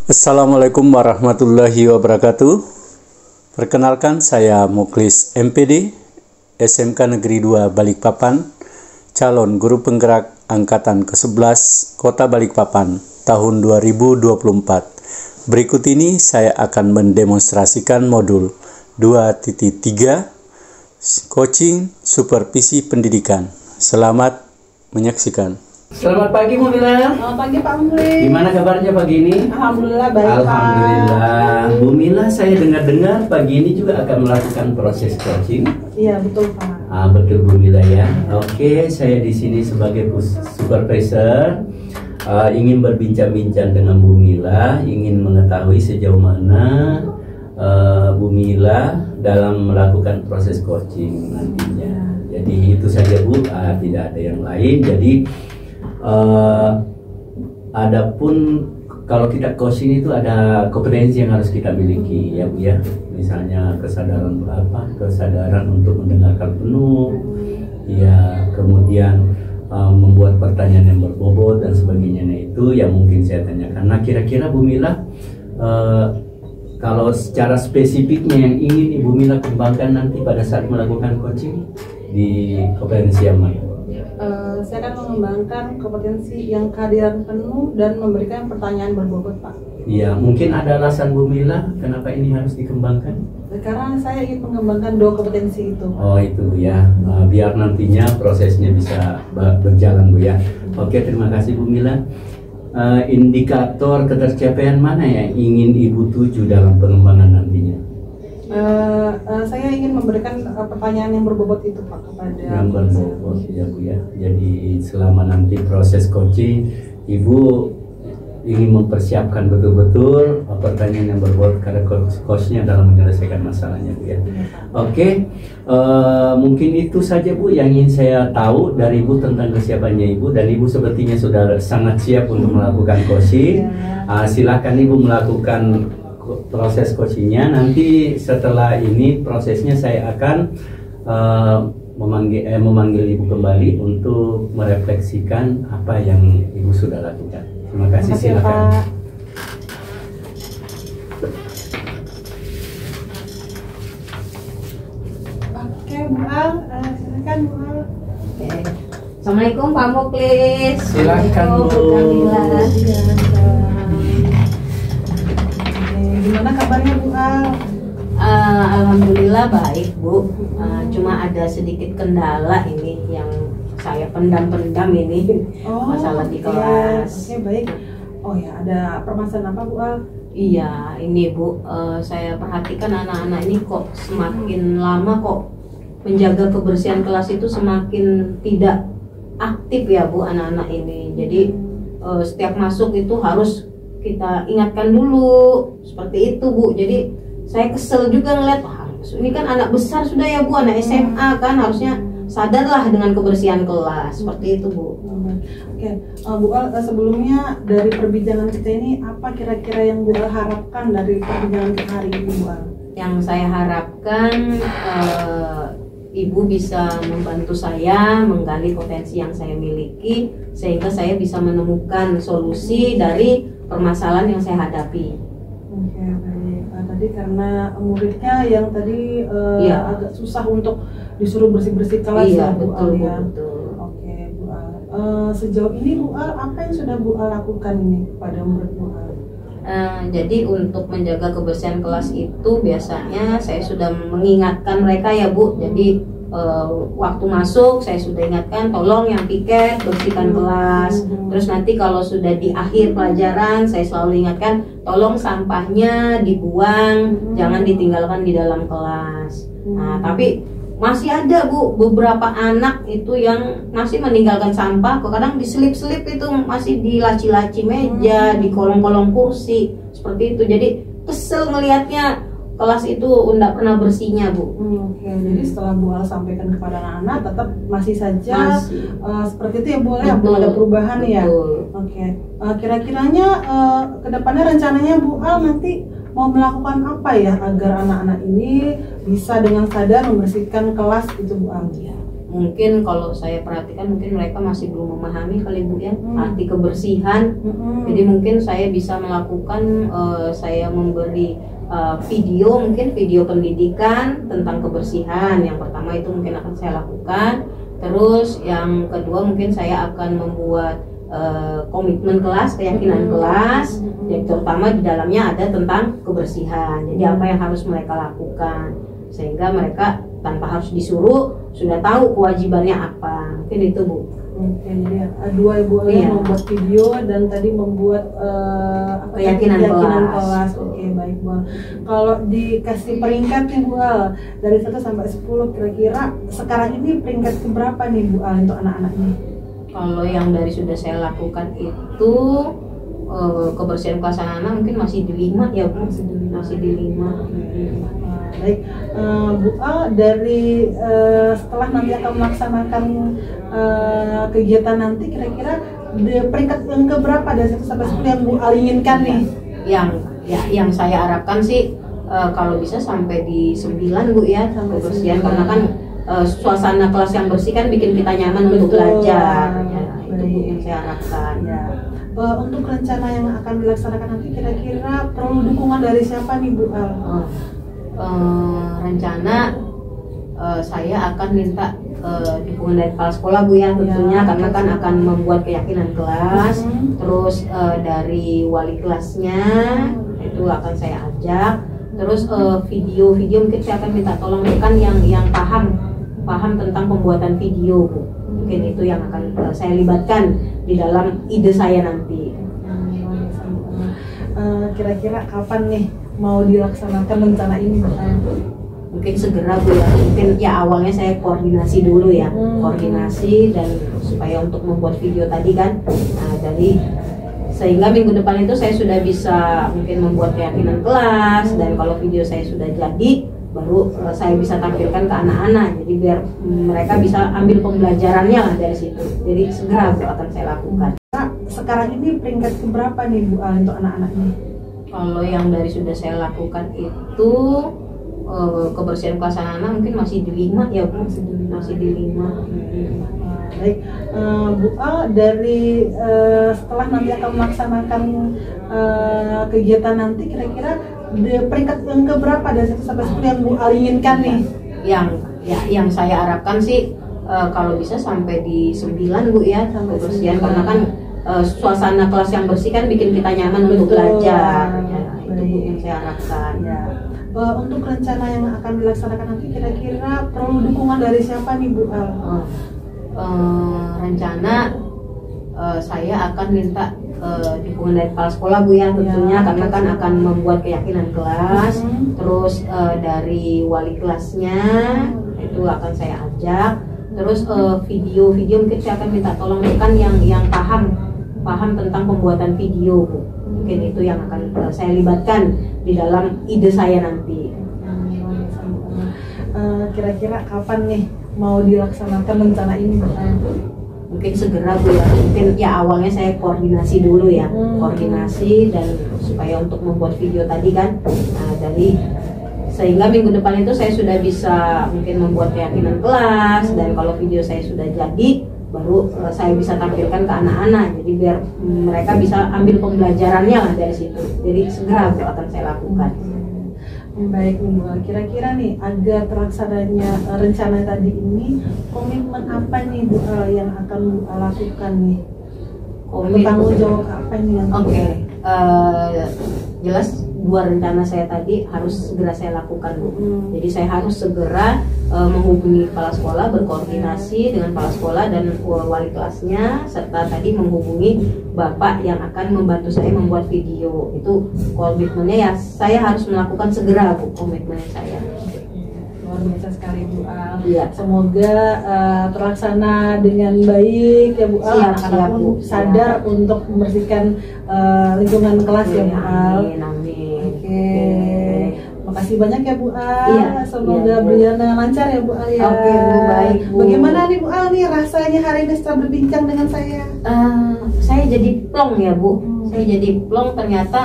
Assalamualaikum warahmatullahi wabarakatuh. Perkenalkan, saya Muklis MPD, SMK Negeri 2 Balikpapan, calon guru penggerak Angkatan ke-11 Kota Balikpapan tahun 2024. Berikut ini saya akan mendemonstrasikan modul 2.3 Coaching Supervisi Pendidikan. Selamat menyaksikan. Selamat pagi Bu Mila. Selamat pagi Pak Muklis. Gimana kabarnya pagi ini? Alhamdulillah baik Pak. Alhamdulillah. Bu Mila, saya dengar-dengar pagi ini juga akan melakukan proses coaching. Iya betul Pak. Betul Bu Mila ya. Oke, saya di sini sebagai supervisor ingin berbincang-bincang dengan Bu Mila, ingin mengetahui sejauh mana Bu Mila dalam melakukan proses coaching nantinya. Jadi itu saja Bu, tidak ada yang lain. Jadi adapun kalau kita coaching itu ada kompetensi yang harus kita miliki ya Bu ya. Misalnya kesadaran untuk mendengarkan penuh, ya, kemudian membuat pertanyaan yang berbobot dan sebagainya. Nah, itu yang mungkin saya tanyakan. Nah, kira-kira Bu Mila, kalau secara spesifiknya yang ingin Ibu Mila kembangkan nanti pada saat melakukan coaching di kompetensi yang mana? Saya akan mengembangkan kompetensi yang kehadiran penuh dan memberikan pertanyaan berbobot Pak. Iya, mungkin ada alasan Bu Mila kenapa ini harus dikembangkan? Karena saya ingin mengembangkan dua kompetensi itu. Oh itu ya, biar nantinya prosesnya bisa berjalan Bu ya. Oke, terima kasih Bu Mila. Indikator ketercapaian mana yang ingin Ibu tuju dalam pengembangan nantinya? Saya ingin memberikan pertanyaan yang berbobot itu Pak kepada yang berbobot ya Bu ya. Jadi selama nanti proses coaching, Ibu ingin mempersiapkan betul-betul pertanyaan yang berbobot karena coachnya dalam menyelesaikan masalahnya Bu ya. Oke, mungkin itu saja Bu yang ingin saya tahu dari Ibu tentang kesiapannya Ibu, dan Ibu sepertinya sudah sangat siap untuk melakukan coaching. Silakan Ibu melakukan proses coachingnya. Nanti setelah ini prosesnya saya akan memanggil Ibu kembali untuk merefleksikan apa yang Ibu sudah lakukan. Terima kasih, silakan. Oke Bu Al, silakan Bu Al. Assalamualaikum Pak Muklis. Silakan Bu. Gimana kabarnya Bu Al? Alhamdulillah baik Bu. Cuma ada sedikit kendala ini yang saya pendam ini, masalah di kelas. Oke, baik. Oh ya, ada permasalahan apa Bu Al? Iya, ini Bu, saya perhatikan anak-anak ini kok semakin lama kok menjaga kebersihan kelas itu semakin tidak aktif ya Bu, anak-anak ini. Jadi setiap masuk itu harus kita ingatkan dulu, seperti itu Bu. Jadi saya kesel juga ngeliat, ini kan anak besar sudah ya Bu, anak SMA kan harusnya sadarlah dengan kebersihan kelas, seperti itu Bu. Oke, Bu Al, sebelumnya dari perbincangan kita ini apa kira-kira yang Bu Al harapkan dari perbincangan kita hari ini Bu Al? Yang saya harapkan Ibu bisa membantu saya menggali potensi yang saya miliki sehingga saya bisa menemukan solusi dari permasalahan yang saya hadapi. Oke, baik. Tadi karena muridnya yang tadi agak susah untuk disuruh bersih-bersih kelas ya Bu Al ya. Betul. Oke Bu Al. Sejauh ini Bu Al, apa yang sudah Bu Al lakukan ini kepada murid Bu Al? Jadi untuk menjaga kebersihan kelas itu biasanya saya sudah mengingatkan mereka ya Bu. Jadi waktu masuk saya sudah ingatkan, tolong yang piket bersihkan kelas. Terus nanti kalau sudah di akhir pelajaran saya selalu ingatkan, tolong sampahnya dibuang, jangan ditinggalkan di dalam kelas. Nah, tapi masih ada Bu beberapa anak itu yang masih meninggalkan sampah, kadang diselip-selip itu masih di laci-laci meja, di kolong-kolong kursi, seperti itu. Jadi kesel ngelihatnya kelas itu enggak pernah bersihnya Bu. Oke, jadi setelah Bu Al sampaikan kepada anak-anak tetap masih saja seperti itu ya Bu Al, belum ada perubahan ya. Oke, kira-kiranya kedepannya rencananya Bu Al nanti mau melakukan apa ya agar anak-anak ini bisa dengan sadar membersihkan kelas itu Bu Al? mungkin kalau saya perhatikan mungkin mereka masih belum memahami kali Bu ya arti kebersihan. Jadi mungkin saya bisa melakukan saya memberi video, mungkin video pendidikan tentang kebersihan. Yang pertama itu mungkin akan saya lakukan. Terus yang kedua mungkin saya akan membuat komitmen kelas, keyakinan kelas, yang terutama di dalamnya ada tentang kebersihan. Jadi apa yang harus mereka lakukan sehingga mereka tanpa harus disuruh sudah tahu kewajibannya apa. Mungkin itu Bu. Oke, jadi dua Ibu membuat video dan tadi membuat keyakinan kelas. Oke, baik Bu. Kalau dikasih peringkat nih Bu Al, dari 1 sampai 10 kira-kira sekarang ini peringkat keberapa nih Bu Al untuk anak-anaknya? Kalau yang dari sudah saya lakukan itu kebersihan kelas anak-anak mungkin masih di 5 ya Bu. Masih di 5. Baik, Bu Al, dari setelah nanti akan melaksanakan kegiatan nanti, kira-kira peringkat yang keberapa dari 1 sampai 10 yang Bu Al inginkan nih? Yang saya harapkan sih kalau bisa sampai di 9 Bu ya, kebersihan, karena kan suasana kelas yang bersih kan bikin kita nyaman untuk belajar. Ya, itu Bu yang saya harapkan. Ya. Untuk rencana yang akan dilaksanakan nanti, kira-kira perlu dukungan dari siapa nih Bu Al? Rencana saya akan minta dukungan dari kepala sekolah Bu ya tentunya, karena kan akan membuat keyakinan kelas. Terus dari wali kelasnya itu akan saya ajak. Terus video mungkin saya akan minta tolong rekan yang paham tentang pembuatan video Bu. Mungkin itu yang akan saya libatkan di dalam ide saya nanti. Kira-kira kapan nih mau dilaksanakan rencana ini? Mungkin segera Bu ya. Mungkin ya awalnya saya koordinasi dulu ya, koordinasi dan supaya untuk membuat video tadi kan. Nah, dari sehingga minggu depan itu saya sudah bisa mungkin membuat keyakinan kelas, dan kalau video saya sudah jadi baru saya bisa tampilkan ke anak-anak. Jadi biar mereka bisa ambil pembelajarannya lah dari situ. Jadi segera Bu akan saya lakukan. Sekarang ini peringkat keberapa nih Bu Al untuk anak-anaknya? Kalau yang dari sudah saya lakukan itu kebersihan kelas anak-anak mungkin masih di 5 ya Bu. Masih di 5. Baik, Bu Al, dari setelah nanti akan melaksanakan kegiatan nanti, kira-kira peringkat yang keberapa dari 1 sampai 10 yang Bu Al inginkan nih? Yang saya harapkan sih kalau bisa sampai di 9 Bu ya, kebersihan, karena kan suasana kelas yang bersih kan bikin kita nyaman untuk belajar. Ya, itu Bu yang saya harapkan. Ya. Untuk rencana yang akan dilaksanakan nanti, kira-kira perlu dukungan dari siapa nih Bu Al? Rencana saya akan minta dukungan dari kepala sekolah Bu ya tentunya, karena kan akan membuat keyakinan kelas. Terus dari wali kelasnya itu akan saya ajak. Terus video mungkin saya akan minta tolong rekan yang paham tentang pembuatan video Bu. Mungkin itu yang akan saya libatkan di dalam ide saya nanti. Kira-kira kapan nih mau dilaksanakan rencana ini? Mungkin segera Bu ya. Mungkin ya awalnya saya koordinasi dulu ya, koordinasi dan supaya untuk membuat video tadi kan. Nah, dari sehingga minggu depan itu saya sudah bisa mungkin membuat keyakinan kelas, dan kalau video saya sudah jadi baru saya bisa tampilkan ke anak-anak. Jadi biar mereka bisa ambil pembelajarannya lah dari situ. Jadi segera Bu akan saya lakukan. Baik Bu, kira-kira nih agar terlaksananya rencana tadi ini, komitmen apa nih Bu yang akan Bu lakukan nih? Tanggung jawab apa nih yang? Oke, jelas 2 rencana saya tadi harus segera saya lakukan Bu. Jadi saya harus segera menghubungi kepala sekolah, berkoordinasi dengan kepala sekolah dan wali kelasnya, serta tadi menghubungi bapak yang akan membantu saya membuat video. Itu komitmennya ya, saya harus melakukan segera Bu, komitmennya saya. Luar biasa sekali Bu Al. Ya. Semoga terlaksana dengan baik ya Bu Al. Anak-anak pun sadar untuk membersihkan lingkungan kelas ya Bu Al. Amin. Oke. Makasih banyak ya Bu Al. Iya, Semoga iya, berjalan lancar ya Bu Al ya. Oke Bu, baik Bu. Bagaimana nih Bu Al nih rasanya hari ini setelah berbincang dengan saya? Saya jadi plong ya Bu. Saya jadi plong, ternyata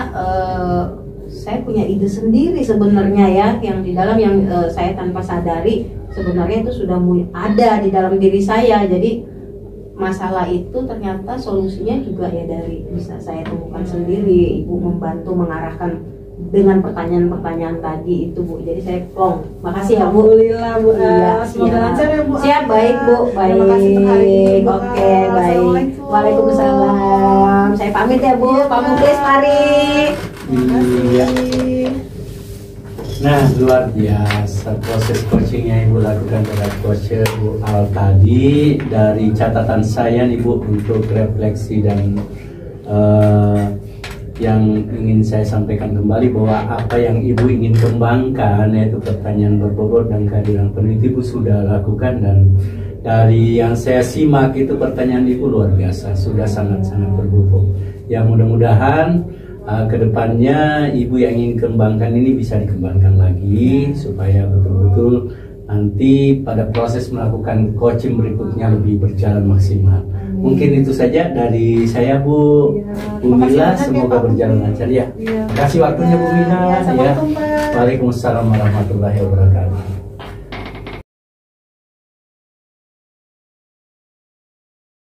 saya punya ide sendiri sebenarnya ya, yang di dalam yang saya tanpa sadari sebenarnya itu sudah ada di dalam diri saya. Jadi masalah itu ternyata solusinya juga ya dari bisa saya temukan sendiri. Ibu membantu mengarahkan dengan pertanyaan-pertanyaan tadi itu, Bu. Jadi saya plong. Makasih ya, Bu. Alhamdulillah, Bu. Iya, Semoga lancar ya, Bu. Siap, baik, Bu. Baik. Terima kasih untuk hari ini, Bu. Oke, baik. Assalamualaikum. Waalaikumsalam. Saya pamit ya, Bu. Iya, Pak Pak. Muklis, mari. Iya. Nah, luar biasa proses coaching yang Ibu lakukan terhadap coach Bu Al tadi. Dari catatan saya nih, Bu, untuk refleksi dan yang ingin saya sampaikan kembali bahwa apa yang Ibu ingin kembangkan, yaitu pertanyaan berbobot dan kehadiran peneliti, Ibu sudah lakukan. Dan dari yang saya simak itu pertanyaan Ibu luar biasa, sudah sangat-sangat berbobot. Yang mudah-mudahan kedepannya Ibu yang ingin kembangkan ini bisa dikembangkan lagi supaya betul-betul nanti pada proses melakukan coaching berikutnya lebih berjalan maksimal. Mungkin itu saja dari saya, Bu. Bu Mila, semoga berjalan lancar ya. Terima kasih waktunya, Bu Mila. Waalaikumsalam warahmatullahi wabarakatuh. Waalaikumsalam warahmatullahi wabarakatuh.